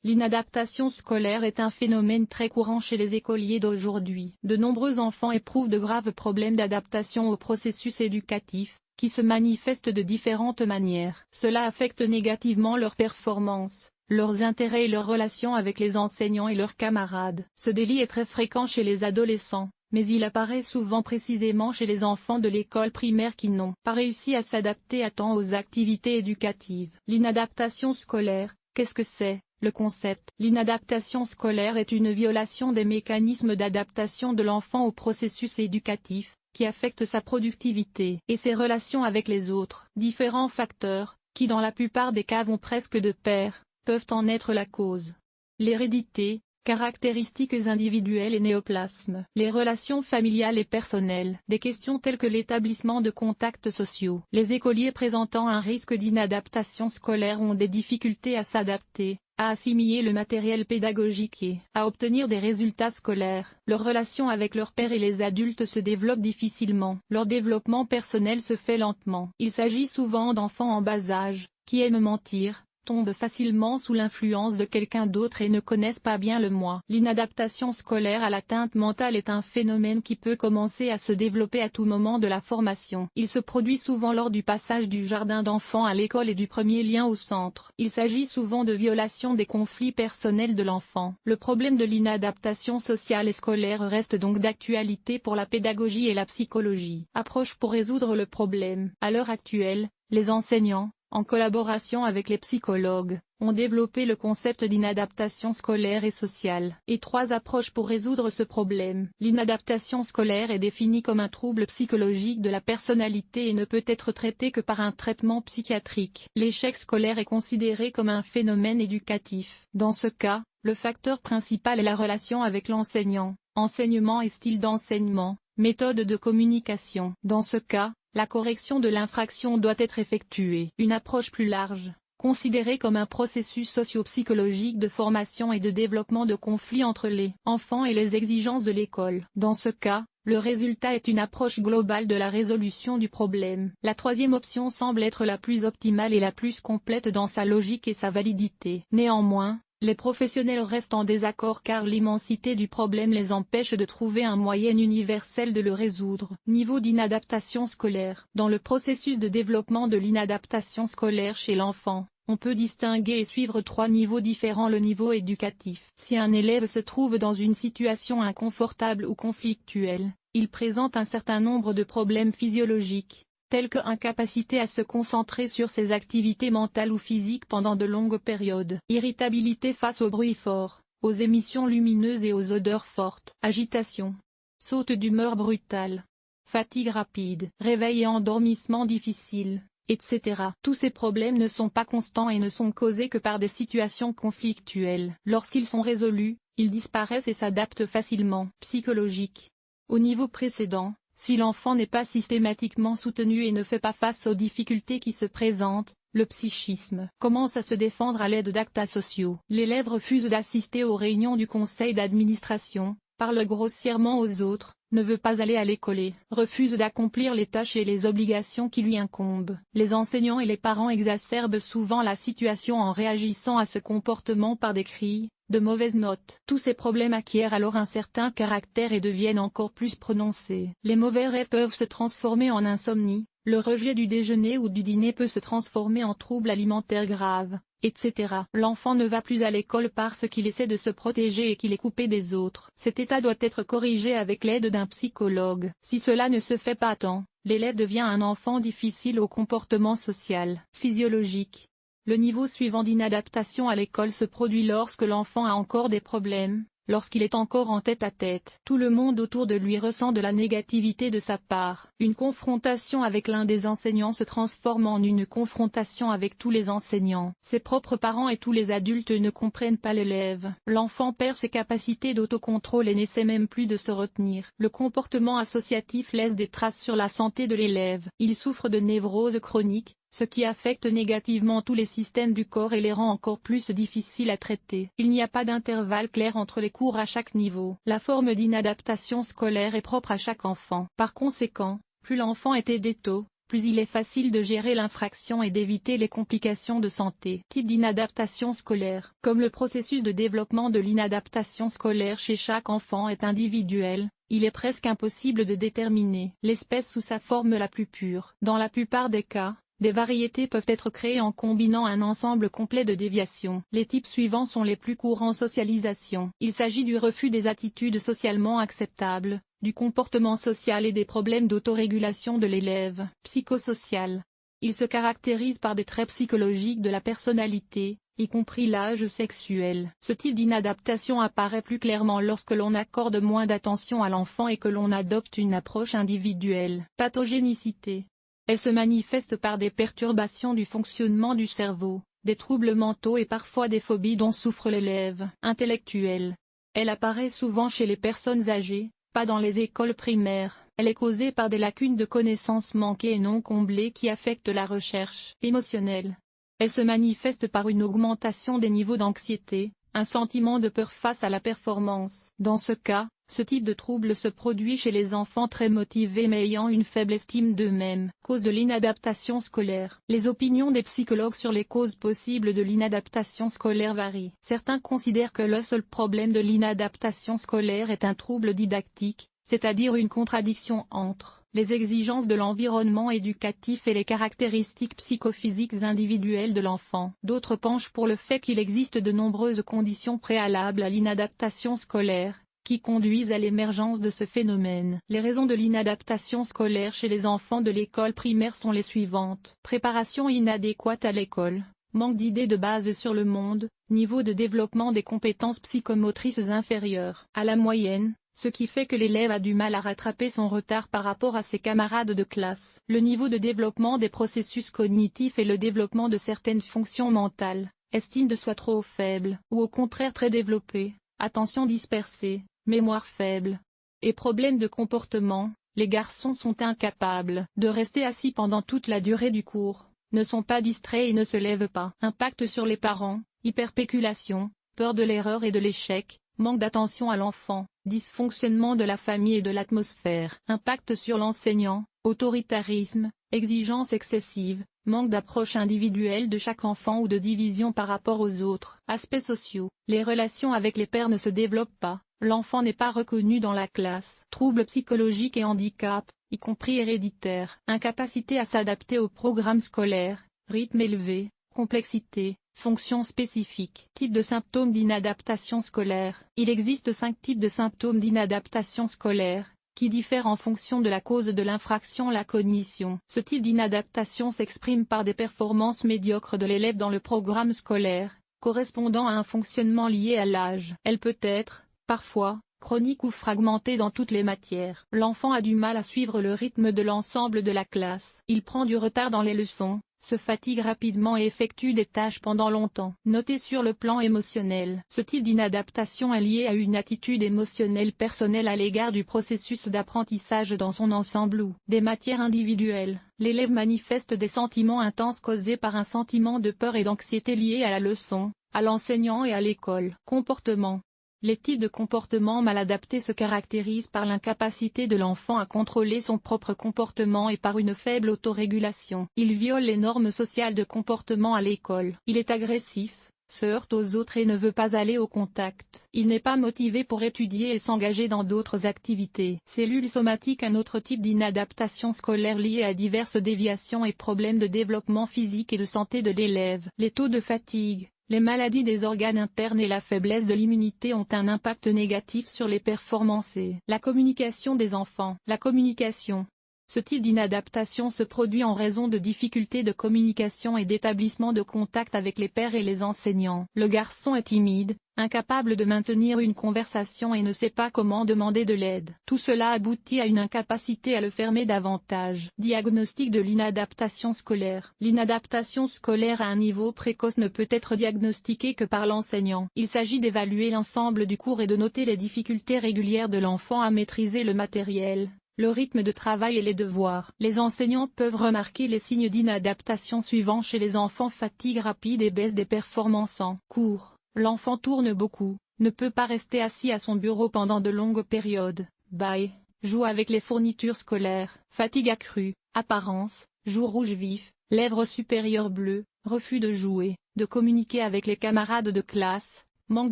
L'inadaptation scolaire est un phénomène très courant chez les écoliers d'aujourd'hui. De nombreux enfants éprouvent de graves problèmes d'adaptation au processus éducatif, qui se manifestent de différentes manières. Cela affecte négativement leurs performances, leurs intérêts et leurs relations avec les enseignants et leurs camarades. Ce délit est très fréquent chez les adolescents, mais il apparaît souvent précisément chez les enfants de l'école primaire qui n'ont pas réussi à s'adapter à temps aux activités éducatives. L'inadaptation scolaire, qu'est-ce que c'est ? Le concept. L'inadaptation scolaire est une violation des mécanismes d'adaptation de l'enfant au processus éducatif, qui affecte sa productivité et ses relations avec les autres. Différents facteurs, qui dans la plupart des cas vont presque de pair, peuvent en être la cause. L'hérédité, caractéristiques individuelles et néoplasmes. Les relations familiales et personnelles. Des questions telles que l'établissement de contacts sociaux. Les écoliers présentant un risque d'inadaptation scolaire ont des difficultés à s'adapter, à assimiler le matériel pédagogique et à obtenir des résultats scolaires. Leurs relations avec leurs pairs et les adultes se développent difficilement. Leur développement personnel se fait lentement. Il s'agit souvent d'enfants en bas âge, qui aiment mentir, tombent facilement sous l'influence de quelqu'un d'autre et ne connaissent pas bien le moi. L'inadaptation scolaire à l'atteinte mentale est un phénomène qui peut commencer à se développer à tout moment de la formation. Il se produit souvent lors du passage du jardin d'enfants à l'école et du premier lien au centre. Il s'agit souvent de violation des conflits personnels de l'enfant. Le problème de l'inadaptation sociale et scolaire reste donc d'actualité pour la pédagogie et la psychologie. Approche pour résoudre le problème. À l'heure actuelle, les enseignants, en collaboration avec les psychologues, ont développé le concept d'inadaptation scolaire et sociale. Et 3 approches pour résoudre ce problème. L'inadaptation scolaire est définie comme un trouble psychologique de la personnalité et ne peut être traité que par un traitement psychiatrique. L'échec scolaire est considéré comme un phénomène éducatif. Dans ce cas, le facteur principal est la relation avec l'enseignant, enseignement et style d'enseignement, méthode de communication. Dans ce cas, la correction de l'infraction doit être effectuée. Une approche plus large, considérée comme un processus socio-psychologique de formation et de développement de conflits entre les enfants et les exigences de l'école. Dans ce cas, le résultat est une approche globale de la résolution du problème. La 3e option semble être la plus optimale et la plus complète dans sa logique et sa validité. Néanmoins, les professionnels restent en désaccord car l'immensité du problème les empêche de trouver un moyen universel de le résoudre. Niveau d'inadaptation scolaire. Dans le processus de développement de l'inadaptation scolaire chez l'enfant, on peut distinguer et suivre 3 niveaux différents. Le niveau éducatif. Si un élève se trouve dans une situation inconfortable ou conflictuelle, il présente un certain nombre de problèmes physiologiques, telles que incapacité à se concentrer sur ses activités mentales ou physiques pendant de longues périodes, irritabilité face aux bruits forts, aux émissions lumineuses et aux odeurs fortes, agitation, saute d'humeur brutale, fatigue rapide, réveil et endormissement difficile, etc. Tous ces problèmes ne sont pas constants et ne sont causés que par des situations conflictuelles. Lorsqu'ils sont résolus, ils disparaissent et s'adaptent facilement. Psychologique. Au niveau précédent, si l'enfant n'est pas systématiquement soutenu et ne fait pas face aux difficultés qui se présentent, le psychisme commence à se défendre à l'aide d'actes asociaux. L'élève refuse d'assister aux réunions du conseil d'administration, parle grossièrement aux autres, ne veut pas aller à l'école et refuse d'accomplir les tâches et les obligations qui lui incombent. Les enseignants et les parents exacerbent souvent la situation en réagissant à ce comportement par des cris, de mauvaises notes. Tous ces problèmes acquièrent alors un certain caractère et deviennent encore plus prononcés. Les mauvais rêves peuvent se transformer en insomnie, le rejet du déjeuner ou du dîner peut se transformer en troubles alimentaires graves, etc. L'enfant ne va plus à l'école parce qu'il essaie de se protéger et qu'il est coupé des autres. Cet état doit être corrigé avec l'aide d'un psychologue. Si cela ne se fait pas à temps, l'élève devient un enfant difficile au comportement social. Physiologique. Le niveau suivant d'inadaptation à l'école se produit lorsque l'enfant a encore des problèmes, lorsqu'il est encore en tête-à-tête. Tout le monde autour de lui ressent de la négativité de sa part. Une confrontation avec l'un des enseignants se transforme en une confrontation avec tous les enseignants. Ses propres parents et tous les adultes ne comprennent pas l'élève. L'enfant perd ses capacités d'autocontrôle et n'essaie même plus de se retenir. Le comportement associatif laisse des traces sur la santé de l'élève. Il souffre de névrose chronique, ce qui affecte négativement tous les systèmes du corps et les rend encore plus difficiles à traiter. Il n'y a pas d'intervalle clair entre les cours à chaque niveau. La forme d'inadaptation scolaire est propre à chaque enfant. Par conséquent, plus l'enfant est aidé tôt, plus il est facile de gérer l'infraction et d'éviter les complications de santé. Type d'inadaptation scolaire. Comme le processus de développement de l'inadaptation scolaire chez chaque enfant est individuel, il est presque impossible de déterminer l'espèce sous sa forme la plus pure. Dans la plupart des cas, des variétés peuvent être créées en combinant un ensemble complet de déviations. Les types suivants sont les plus courants: socialisation. Il s'agit du refus des attitudes socialement acceptables, du comportement social et des problèmes d'autorégulation de l'élève. Psychosocial. Il se caractérise par des traits psychologiques de la personnalité, y compris l'âge sexuel. Ce type d'inadaptation apparaît plus clairement lorsque l'on accorde moins d'attention à l'enfant et que l'on adopte une approche individuelle. Pathogénicité. Elle se manifeste par des perturbations du fonctionnement du cerveau, des troubles mentaux et parfois des phobies dont souffre l'élève. Intellectuelle. Elle apparaît souvent chez les personnes âgées, pas dans les écoles primaires. Elle est causée par des lacunes de connaissances manquées et non comblées qui affectent la recherche. Émotionnelle. Elle se manifeste par une augmentation des niveaux d'anxiété, un sentiment de peur face à la performance. Dans ce cas, ce type de trouble se produit chez les enfants très motivés mais ayant une faible estime d'eux-mêmes. Cause de l'inadaptation scolaire. Les opinions des psychologues sur les causes possibles de l'inadaptation scolaire varient. Certains considèrent que le seul problème de l'inadaptation scolaire est un trouble didactique, c'est-à-dire une contradiction entre les exigences de l'environnement éducatif et les caractéristiques psychophysiques individuelles de l'enfant. D'autres penchent pour le fait qu'il existe de nombreuses conditions préalables à l'inadaptation scolaire, qui conduisent à l'émergence de ce phénomène. Les raisons de l'inadaptation scolaire chez les enfants de l'école primaire sont les suivantes. Préparation inadéquate à l'école, manque d'idées de base sur le monde, niveau de développement des compétences psychomotrices inférieures à la moyenne, ce qui fait que l'élève a du mal à rattraper son retard par rapport à ses camarades de classe. Le niveau de développement des processus cognitifs et le développement de certaines fonctions mentales, estime de soi trop faible, ou au contraire très développée, attention dispersée, mémoire faible. Et problème de comportement, les garçons sont incapables de rester assis pendant toute la durée du cours, ne sont pas distraits et ne se lèvent pas. Impact sur les parents, hyperpéculation, peur de l'erreur et de l'échec, manque d'attention à l'enfant, dysfonctionnement de la famille et de l'atmosphère. Impact sur l'enseignant, autoritarisme, exigence excessive, manque d'approche individuelle de chaque enfant ou de division par rapport aux autres. Aspects sociaux. Les relations avec les pairs ne se développent pas, l'enfant n'est pas reconnu dans la classe. Troubles psychologiques et handicap, y compris héréditaires. Incapacité à s'adapter au programme scolaire, rythme élevé, complexité, fonctions spécifiques. Type de symptômes d'inadaptation scolaire. Il existe 5 types de symptômes d'inadaptation scolaire, qui diffèrent en fonction de la cause de l'infraction. La cognition. Ce type d'inadaptation s'exprime par des performances médiocres de l'élève dans le programme scolaire, correspondant à un fonctionnement lié à l'âge. Elle peut être, parfois, chronique ou fragmentée dans toutes les matières. L'enfant a du mal à suivre le rythme de l'ensemble de la classe. Il prend du retard dans les leçons, se fatigue rapidement et effectue des tâches pendant longtemps. Notez sur le plan émotionnel. Ce type d'inadaptation est lié à une attitude émotionnelle personnelle à l'égard du processus d'apprentissage dans son ensemble ou des matières individuelles. L'élève manifeste des sentiments intenses causés par un sentiment de peur et d'anxiété lié à la leçon, à l'enseignant et à l'école. Comportement. Les types de comportements mal adaptés se caractérisent par l'incapacité de l'enfant à contrôler son propre comportement et par une faible autorégulation. Il viole les normes sociales de comportement à l'école. Il est agressif, se heurte aux autres et ne veut pas aller au contact. Il n'est pas motivé pour étudier et s'engager dans d'autres activités. Cellules somatiques. Un autre type d'inadaptation scolaire lié à diverses déviations et problèmes de développement physique et de santé de l'élève. Les taux de fatigue. Les maladies des organes internes et la faiblesse de l'immunité ont un impact négatif sur les performances et la communication des enfants. La communication. Ce type d'inadaptation se produit en raison de difficultés de communication et d'établissement de contact avec les pairs et les enseignants. Le garçon est timide, incapable de maintenir une conversation et ne sait pas comment demander de l'aide. Tout cela aboutit à une incapacité à le fermer davantage. Diagnostic de l'inadaptation scolaire. L'inadaptation scolaire à un niveau précoce ne peut être diagnostiquée que par l'enseignant. Il s'agit d'évaluer l'ensemble du cours et de noter les difficultés régulières de l'enfant à maîtriser le matériel, le rythme de travail et les devoirs. Les enseignants peuvent remarquer les signes d'inadaptation suivants chez les enfants: fatigue rapide et baisse des performances en cours. L'enfant tourne beaucoup, ne peut pas rester assis à son bureau pendant de longues périodes, bâille, joue avec les fournitures scolaires. Fatigue accrue, apparence, joues rouges vifs, lèvres supérieures bleues, refus de jouer, de communiquer avec les camarades de classe, manque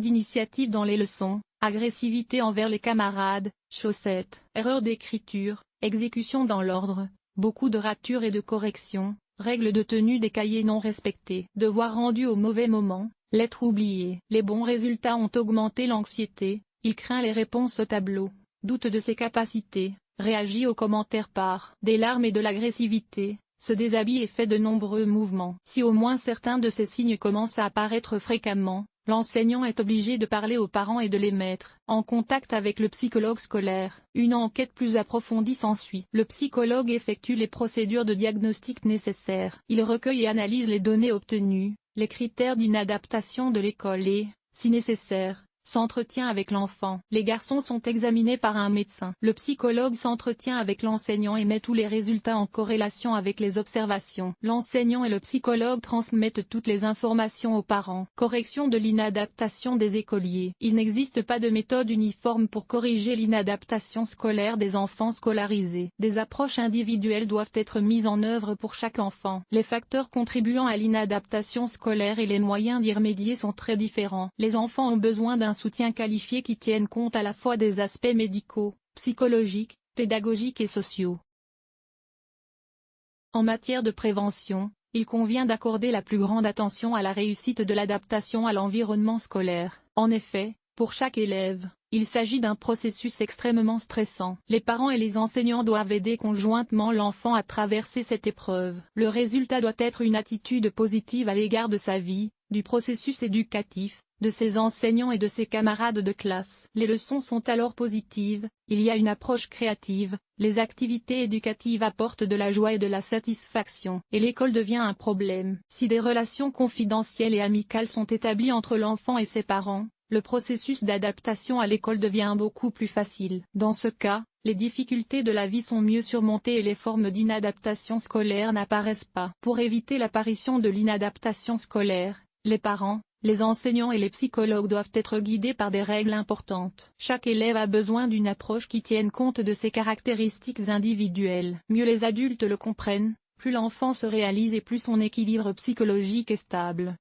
d'initiative dans les leçons, agressivité envers les camarades, chaussettes, erreurs d'écriture, exécution dans l'ordre, beaucoup de ratures et de corrections, règles de tenue des cahiers non respectées, devoirs rendus au mauvais moment, lettres oubliées. Les bons résultats ont augmenté l'anxiété, il craint les réponses au tableau, doute de ses capacités, réagit aux commentaires par des larmes et de l'agressivité, se déshabille et fait de nombreux mouvements. Si au moins certains de ces signes commencent à apparaître fréquemment, l'enseignant est obligé de parler aux parents et de les mettre en contact avec le psychologue scolaire. Une enquête plus approfondie s'ensuit. Le psychologue effectue les procédures de diagnostic nécessaires. Il recueille et analyse les données obtenues, les critères d'inadaptation de l'école et, si nécessaire, s'entretient avec l'enfant. Les garçons sont examinés par un médecin. Le psychologue s'entretient avec l'enseignant et met tous les résultats en corrélation avec les observations. L'enseignant et le psychologue transmettent toutes les informations aux parents. Correction de l'inadaptation des écoliers. Il n'existe pas de méthode uniforme pour corriger l'inadaptation scolaire des enfants scolarisés. Des approches individuelles doivent être mises en œuvre pour chaque enfant. Les facteurs contribuant à l'inadaptation scolaire et les moyens d'y remédier sont très différents. Les enfants ont besoin d'un soutien qualifié qui tienne compte à la fois des aspects médicaux, psychologiques, pédagogiques et sociaux. En matière de prévention, il convient d'accorder la plus grande attention à la réussite de l'adaptation à l'environnement scolaire. En effet, pour chaque élève, il s'agit d'un processus extrêmement stressant. Les parents et les enseignants doivent aider conjointement l'enfant à traverser cette épreuve. Le résultat doit être une attitude positive à l'égard de sa vie, du processus éducatif, de ses enseignants et de ses camarades de classe. Les leçons sont alors positives, il y a une approche créative, les activités éducatives apportent de la joie et de la satisfaction, et l'école devient un problème. Si des relations confidentielles et amicales sont établies entre l'enfant et ses parents, le processus d'adaptation à l'école devient beaucoup plus facile. Dans ce cas, les difficultés de la vie sont mieux surmontées et les formes d'inadaptation scolaire n'apparaissent pas. Pour éviter l'apparition de l'inadaptation scolaire, les parents, les enseignants et les psychologues doivent être guidés par des règles importantes. Chaque élève a besoin d'une approche qui tienne compte de ses caractéristiques individuelles. Mieux les adultes le comprennent, plus l'enfant se réalise et plus son équilibre psychologique est stable.